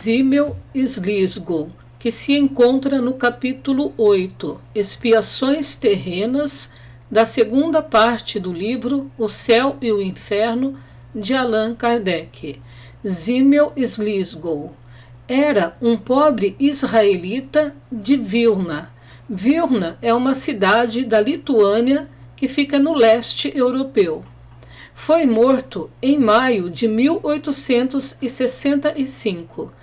Zimmel Slisgo, que se encontra no capítulo 8, Expiações Terrenas, da segunda parte do livro O Céu e o Inferno, de Allan Kardec. Zimmel Slisgo era um pobre israelita de Vilna. Vilna é uma cidade da Lituânia que fica no leste europeu. Foi morto em maio de 1865.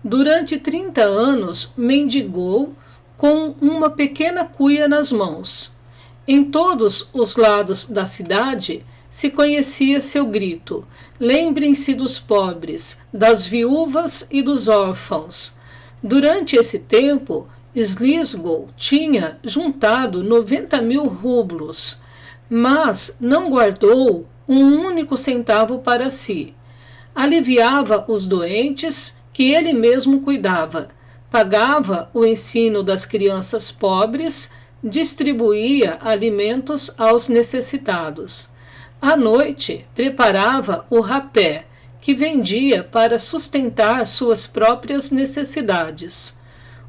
Durante 30 anos, mendigou com uma pequena cuia nas mãos. Em todos os lados da cidade se conhecia seu grito: lembrem-se dos pobres, das viúvas e dos órfãos. Durante esse tempo, Slisgo tinha juntado 90.000 rublos, mas não guardou um único centavo para si. Aliviava os doentes que ele mesmo cuidava, pagava o ensino das crianças pobres, distribuía alimentos aos necessitados. À noite, preparava o rapé, que vendia para sustentar suas próprias necessidades.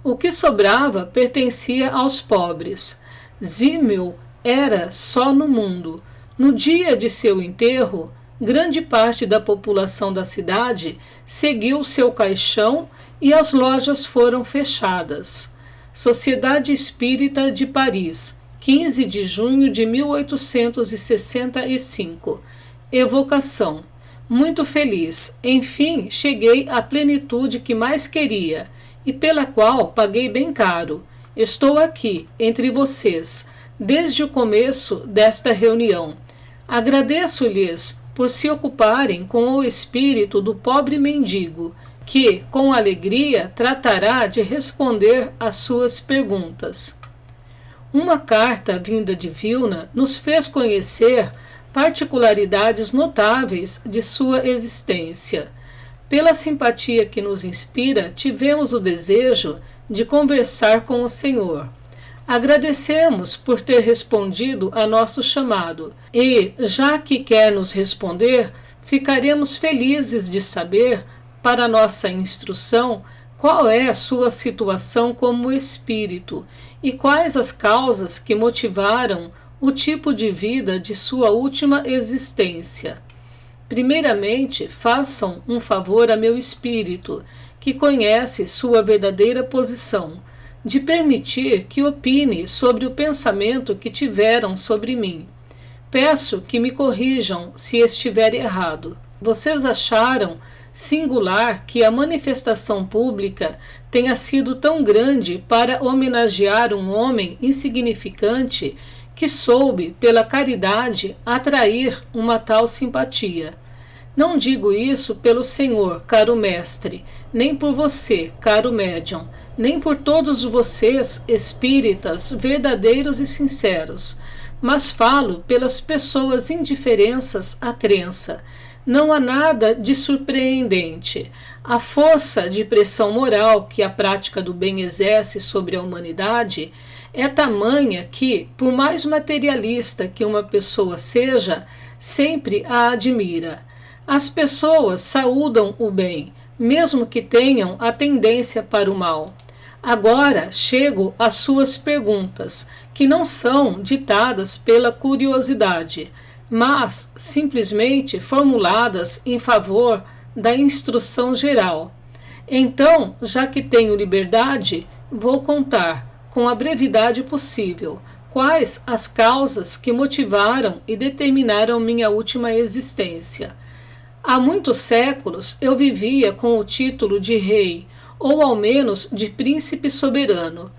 O que sobrava pertencia aos pobres. Zimmel era só no mundo. No dia de seu enterro, grande parte da população da cidade seguiu seu caixão e as lojas foram fechadas. Sociedade Espírita de Paris, 15 de junho de 1865. Evocação. Muito feliz. Enfim, cheguei à plenitude que mais queria e pela qual paguei bem caro. Estou aqui, entre vocês, desde o começo desta reunião. Agradeço-lhes por se ocuparem com o espírito do pobre mendigo, que, com alegria, tratará de responder às suas perguntas. Uma carta vinda de Vilna nos fez conhecer particularidades notáveis de sua existência. Pela simpatia que nos inspira, tivemos o desejo de conversar com o Senhor. Agradecemos por ter respondido a nosso chamado e, já que quer nos responder, ficaremos felizes de saber, para nossa instrução, qual é a sua situação como espírito e quais as causas que motivaram o tipo de vida de sua última existência. Primeiramente, façam um favor a meu espírito, que conhece sua verdadeira posição, de permitir que opine sobre o pensamento que tiveram sobre mim. Peço que me corrijam se estiver errado. Vocês acharam singular que a manifestação pública tenha sido tão grande para homenagear um homem insignificante que soube, pela caridade, atrair uma tal simpatia. Não digo isso pelo Senhor, caro mestre, nem por você, caro médium, nem por todos vocês, espíritas, verdadeiros e sinceros, mas falo pelas pessoas indiferentes à crença. Não há nada de surpreendente. A força de pressão moral que a prática do bem exerce sobre a humanidade é tamanha que, por mais materialista que uma pessoa seja, sempre a admira. As pessoas saúdam o bem, mesmo que tenham a tendência para o mal. Agora chego às suas perguntas, que não são ditadas pela curiosidade, mas simplesmente formuladas em favor da instrução geral. Então, já que tenho liberdade, vou contar, com a brevidade possível, quais as causas que motivaram e determinaram minha última existência. Há muitos séculos eu vivia com o título de rei, ou ao menos de príncipe soberano.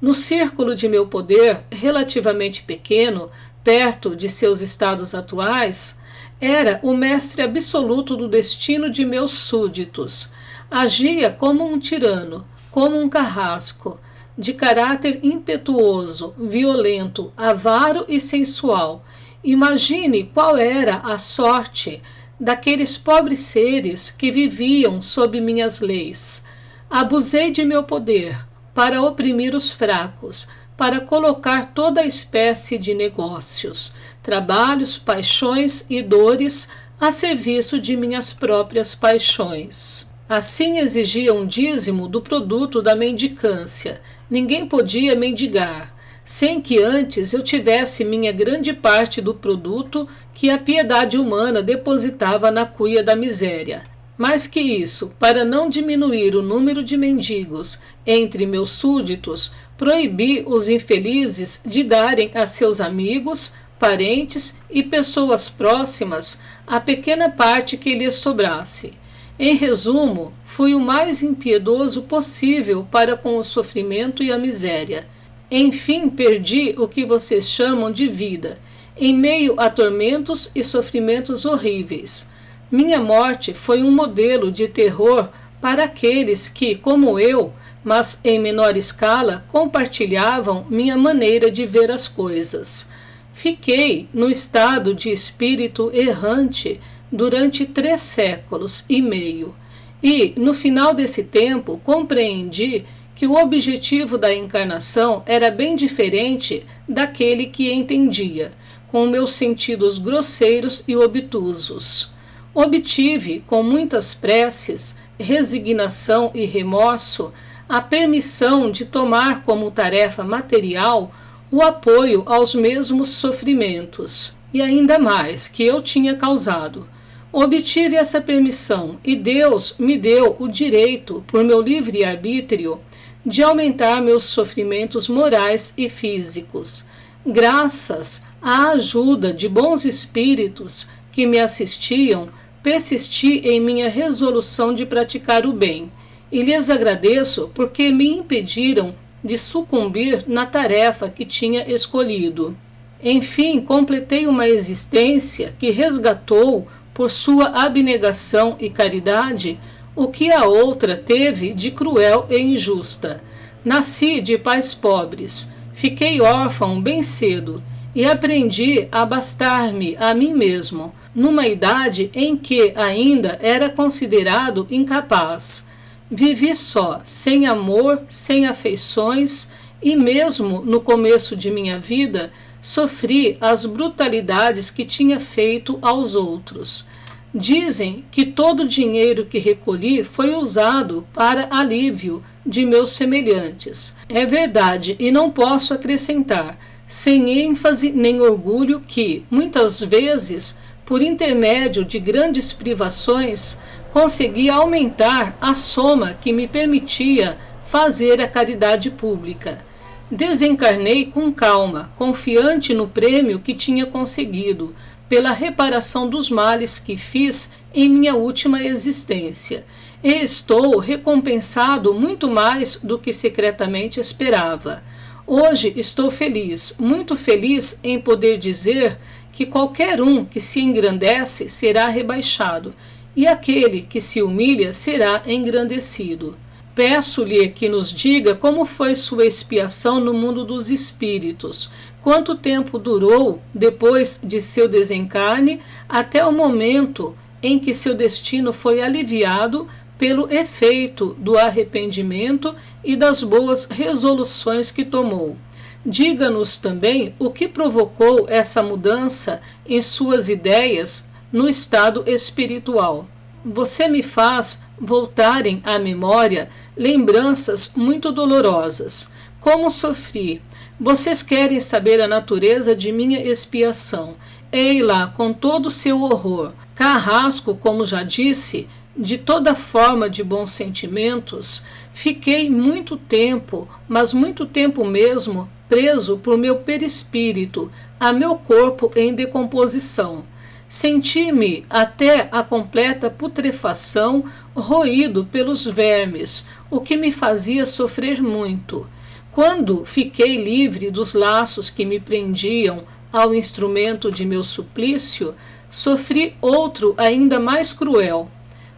No círculo de meu poder, relativamente pequeno, perto de seus estados atuais, era o mestre absoluto do destino de meus súditos. Agia como um tirano, como um carrasco, de caráter impetuoso, violento, avaro e sensual. Imagine qual era a sorte daqueles pobres seres que viviam sob minhas leis. Abusei de meu poder para oprimir os fracos, para colocar toda a espécie de negócios, trabalhos, paixões e dores a serviço de minhas próprias paixões. Assim exigia um dízimo do produto da mendicância. Ninguém podia mendigar, sem que antes eu tivesse minha grande parte do produto que a piedade humana depositava na cuia da miséria. Mais que isso, para não diminuir o número de mendigos entre meus súditos, proibi os infelizes de darem a seus amigos, parentes e pessoas próximas a pequena parte que lhes sobrasse. Em resumo, fui o mais impiedoso possível para com o sofrimento e a miséria. Enfim, perdi o que vocês chamam de vida, em meio a tormentos e sofrimentos horríveis. Minha morte foi um modelo de terror para aqueles que, como eu, mas em menor escala, compartilhavam minha maneira de ver as coisas. Fiquei no estado de espírito errante durante 3 séculos e meio, e, no final desse tempo, compreendi que o objetivo da encarnação era bem diferente daquele que entendia, com meus sentidos grosseiros e obtusos. Obtive, com muitas preces, resignação e remorso, a permissão de tomar como tarefa material o apoio aos mesmos sofrimentos, e ainda mais, que eu tinha causado. Obtive essa permissão e Deus me deu o direito, por meu livre-arbítrio, de aumentar meus sofrimentos morais e físicos. Graças à ajuda de bons espíritos que me assistiam, persisti em minha resolução de praticar o bem, e lhes agradeço porque me impediram de sucumbir na tarefa que tinha escolhido. Enfim, completei uma existência que resgatou, por sua abnegação e caridade, o que a outra teve de cruel e injusta. Nasci de pais pobres, fiquei órfão bem cedo e aprendi a bastar-me a mim mesmo, numa idade em que ainda era considerado incapaz. Vivi só, sem amor, sem afeições, e mesmo no começo de minha vida, sofri as brutalidades que tinha feito aos outros. Dizem que todo o dinheiro que recolhi foi usado para alívio de meus semelhantes. É verdade, e não posso acrescentar, sem ênfase nem orgulho, que, muitas vezes, por intermédio de grandes privações, consegui aumentar a soma que me permitia fazer a caridade pública. Desencarnei com calma, confiante no prêmio que tinha conseguido, pela reparação dos males que fiz em minha última existência, e estou recompensado muito mais do que secretamente esperava. Hoje estou feliz, muito feliz em poder dizer que qualquer um que se engrandece será rebaixado, e aquele que se humilha será engrandecido. Peço-lhe que nos diga como foi sua expiação no mundo dos espíritos, quanto tempo durou depois de seu desencarne até o momento em que seu destino foi aliviado pelo efeito do arrependimento e das boas resoluções que tomou. Diga-nos também o que provocou essa mudança em suas ideias no estado espiritual. Você me faz voltarem à memória lembranças muito dolorosas. Como sofri. Vocês querem saber a natureza de minha expiação. Ei-la com todo o seu horror. Carrasco, como já disse, de toda forma de bons sentimentos, fiquei muito tempo, mas muito tempo mesmo, preso por meu perispírito, a meu corpo em decomposição. Senti-me até a completa putrefação, roído pelos vermes, o que me fazia sofrer muito. Quando fiquei livre dos laços que me prendiam ao instrumento de meu suplício, sofri outro ainda mais cruel.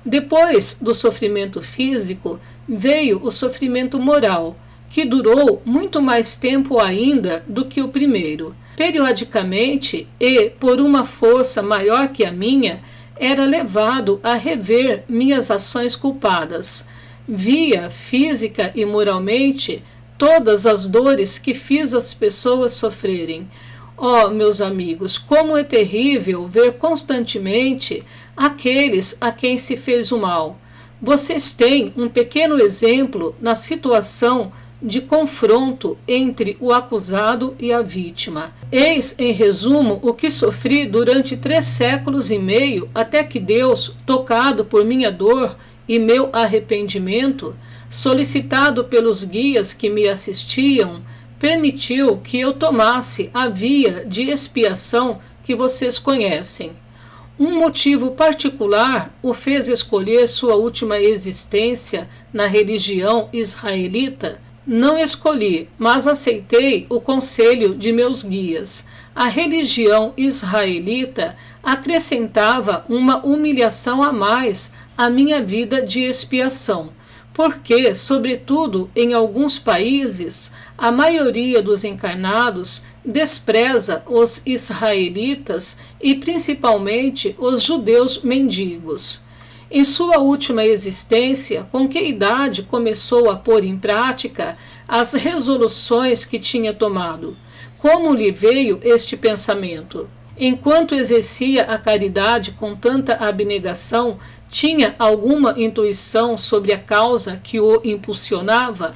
Depois do sofrimento físico, veio o sofrimento moral, que durou muito mais tempo ainda do que o primeiro. Periodicamente, e por uma força maior que a minha, era levado a rever minhas ações culpadas. Via, física e moralmente, todas as dores que fiz as pessoas sofrerem. Oh, meus amigos, como é terrível ver constantemente aqueles a quem se fez o mal. Vocês têm um pequeno exemplo na situação de confronto entre o acusado e a vítima. Eis, em resumo, o que sofri durante 3 séculos e meio, até que Deus, tocado por minha dor e meu arrependimento, solicitado pelos guias que me assistiam, permitiu que eu tomasse a via de expiação que vocês conhecem. Um motivo particular o fez escolher sua última existência na religião israelita. Não escolhi, mas aceitei o conselho de meus guias. A religião israelita acrescentava uma humilhação a mais à minha vida de expiação, porque, sobretudo em alguns países, a maioria dos encarnados despreza os israelitas e principalmente os judeus mendigos. Em sua última existência, com que idade começou a pôr em prática as resoluções que tinha tomado? Como lhe veio este pensamento? Enquanto exercia a caridade com tanta abnegação, tinha alguma intuição sobre a causa que o impulsionava?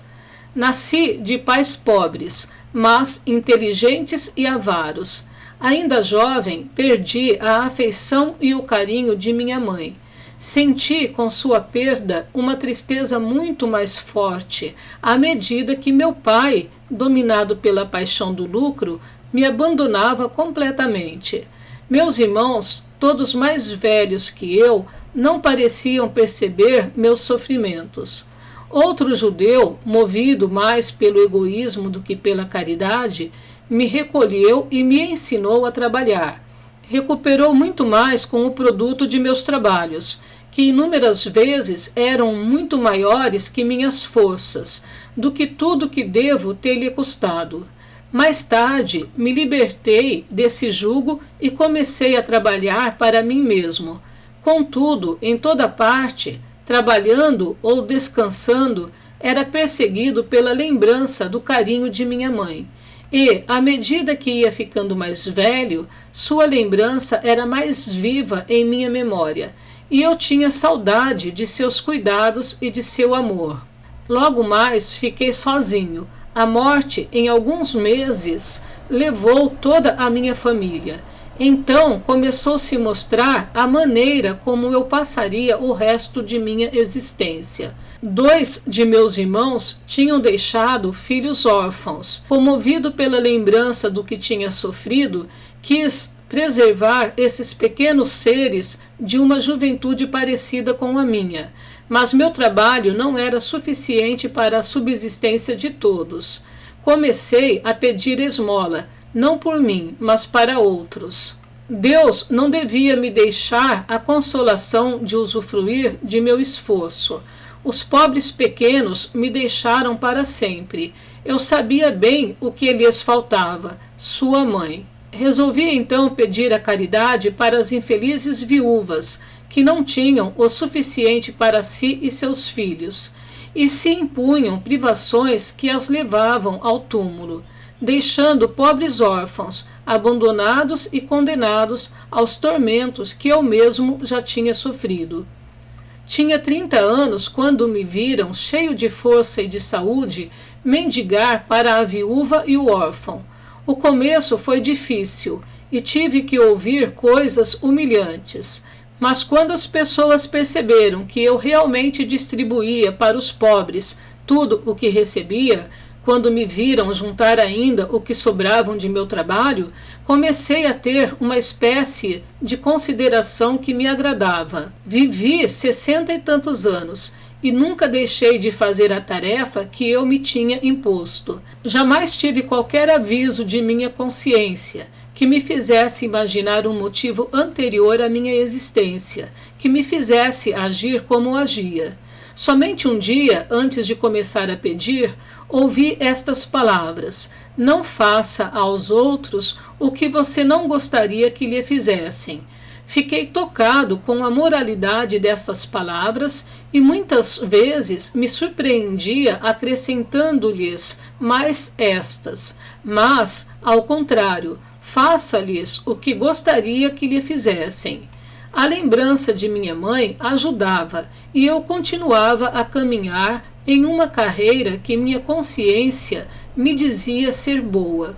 Nasci de pais pobres, mas inteligentes e avaros. Ainda jovem, perdi a afeição e o carinho de minha mãe. Senti com sua perda uma tristeza muito mais forte, à medida que meu pai, dominado pela paixão do lucro, me abandonava completamente. Meus irmãos, todos mais velhos que eu, não pareciam perceber meus sofrimentos. Outro judeu, movido mais pelo egoísmo do que pela caridade, me recolheu e me ensinou a trabalhar. Recuperou muito mais com o produto de meus trabalhos, que inúmeras vezes eram muito maiores que minhas forças, do que tudo que devo ter-lhe custado. Mais tarde, me libertei desse jugo e comecei a trabalhar para mim mesmo. Contudo, em toda parte, trabalhando ou descansando, era perseguido pela lembrança do carinho de minha mãe. E, à medida que ia ficando mais velho, sua lembrança era mais viva em minha memória, e eu tinha saudade de seus cuidados e de seu amor. Logo mais fiquei sozinho. A morte, em alguns meses, levou toda a minha família. Então começou a se mostrar a maneira como eu passaria o resto de minha existência. 2 de meus irmãos tinham deixado filhos órfãos. Comovido pela lembrança do que tinha sofrido, quis preservar esses pequenos seres de uma juventude parecida com a minha. Mas meu trabalho não era suficiente para a subsistência de todos. Comecei a pedir esmola, não por mim, mas para outros. Deus não devia me deixar a consolação de usufruir de meu esforço. Os pobres pequenos me deixaram para sempre. Eu sabia bem o que lhes faltava, sua mãe. Resolvi então pedir a caridade para as infelizes viúvas, que não tinham o suficiente para si e seus filhos, e se impunham privações que as levavam ao túmulo, deixando pobres órfãos, abandonados e condenados aos tormentos que eu mesmo já tinha sofrido. Tinha 30 anos quando me viram, cheio de força e de saúde, mendigar para a viúva e o órfão. O começo foi difícil e tive que ouvir coisas humilhantes. Mas quando as pessoas perceberam que eu realmente distribuía para os pobres tudo o que recebia, quando me viram juntar ainda o que sobravam de meu trabalho, comecei a ter uma espécie de consideração que me agradava. Vivi 60 e tantos anos e nunca deixei de fazer a tarefa que eu me tinha imposto. Jamais tive qualquer aviso de minha consciência que me fizesse imaginar um motivo anterior à minha existência, que me fizesse agir como agia. Somente um dia, antes de começar a pedir, ouvi estas palavras: não faça aos outros o que você não gostaria que lhe fizessem. Fiquei tocado com a moralidade dessas palavras e muitas vezes me surpreendia acrescentando-lhes mais estas, mas, ao contrário, faça-lhes o que gostaria que lhe fizessem. A lembrança de minha mãe ajudava e eu continuava a caminhar em uma carreira que minha consciência me dizia ser boa.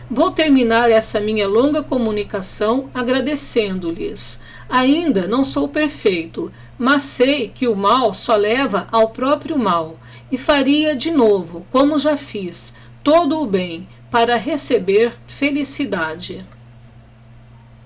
Vou terminar essa minha longa comunicação agradecendo-lhes. Ainda não sou perfeito, mas sei que o mal só leva ao próprio mal, e faria de novo, como já fiz, todo o bem para receber felicidade.